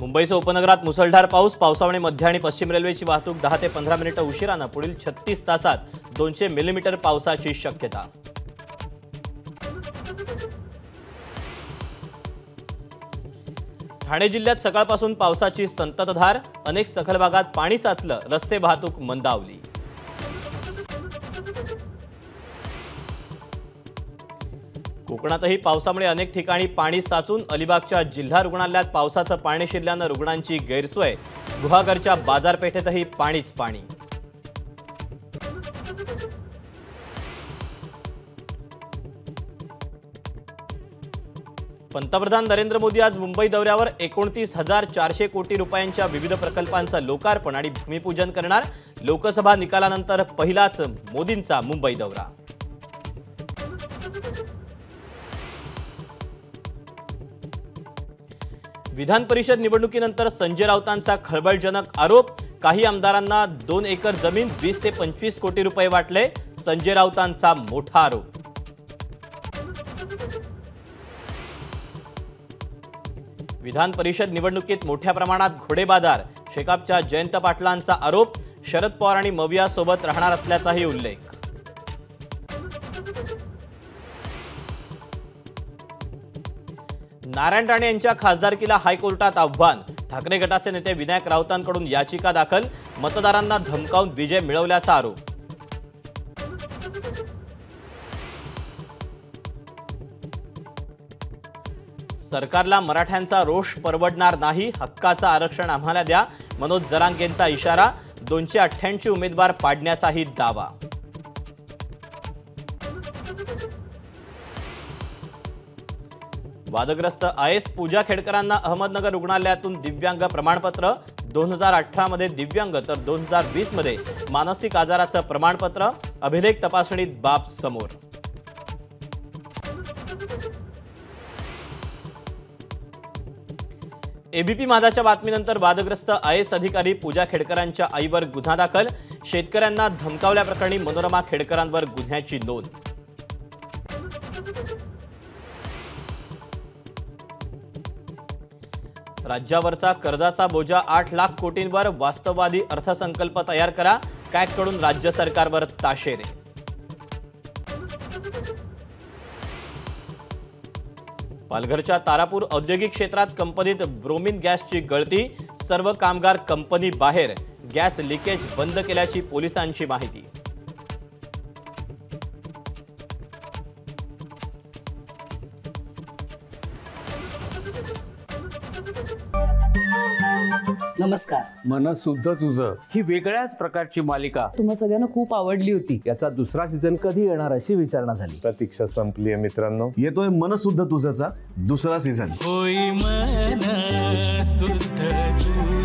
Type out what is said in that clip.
मुंबईसह उपनगरात मुसळधार पाऊस। पावसामुळे मध्य आणि पश्चिम रेल्वेची वाहतूक 10 ते 15 मिनिटे उशिराने पुढील 36 तासात 200 मिलीमीटर पावसाची शक्यता। ठाणे जिल्ह्यात सकाळपासून पावसाची संततधार। अनेक सखल भागात पाणी साचलं, रस्ते वाहतूक मंदावली। कोकणातही पावसामुळे अनेक ठिकाणी पाणी साचून अलिबागच्या जिल्हा रुग्णालयात पावसाचं पाणी शिरल्यानं रुग्णांची गैरसोय। गुहागरच्या बाजारपेठेतही पाणीच पाणी। पंतप्रधान नरेंद्र मोदी आज मुंबई दौऱ्यावर 29,400 कोटी रुपयांच्या विविध प्रकल्पांचं लोकार्पण आणि भूमिपूजन करणार। लोकसभा निकालानंतर पहिलाच मोदींचा मुंबई दौरा। विधान परिषद निवडणुकीनंतर संजय राऊतांचा खळबळजनक आरोप। काही आमदारांना 2 एकर जमीन 20 ते 25 कोटी रुपये वाटले। संजय राऊतांचा मोठा आरोप। विधान परिषद निवडणुकीत मोठ्या प्रमाणात घोडेबाजार। शेकापच्या जयंत पाटलांचा आरोप। शरद पवार आणि मविया सोबत राहणार असल्याचाही उल्लेख। नारायण राणे यांच्या खासदारकीला हायकोर्टात आव्हान। ठाकरे गटाचे नेते विनायक राऊतांकडून याचिका दाखल। मतदारांना धमकावून विजय मिळवल्याचा आरोप। सरकारला मराठ्यांचा रोष परवडणार नाही। हक्काचं आरक्षण आम्हाला द्या। मनोज जरांगेंचा इशारा। 288 उमेदवार पाडण्याचाही दावा। वादग्रस्त आयएस पूजा खेडकरांना अहमदनगर रुग्णालयातून दिव्यांग प्रमाणपत्र। 2018 मध्ये दिव्यांग तर 2020 मध्ये मानसिक आजाराचं प्रमाणपत्र। अभिलेख तपासणीत बाब समोर। एबीपी माझाच्या बातमीनंतर वादग्रस्त आयएस अधिकारी पूजा खेडकरांच्या आईवर गुन्हा दाखल। शेतकऱ्यांना धमकावल्याप्रकरणी मनोरमा खेडकरांवर गुन्ह्याची नोंद। राज्यावरचा कर्जाचा बोजा 8 लाख कोटींवर। वास्तववादी अर्थसंकल्प तयार करा। कॅगकडून राज्य सरकारवर ताशेरे। पालघरच्या तारापूर औद्योगिक क्षेत्रात कंपनीत ब्रोमिन गॅसची गळती। सर्व कामगार कंपनी बाहेर। गॅस लिकेज बंद केल्याची पोलिसांची माहिती। नमस्कार। मनसुद्धा तुझं ही वेगळ्याच प्रकारची मालिका तुम्हा सगळ्यांना खूप आवडली होती। याचा दुसरा सीझन कधी येणार अशी विचारणा झाली। प्रतीक्षा संपलीये मित्रांनो। येतोय मनसुद्धा तुझाचा दुसरा सीझन। होई मनसुद्धा तुझं।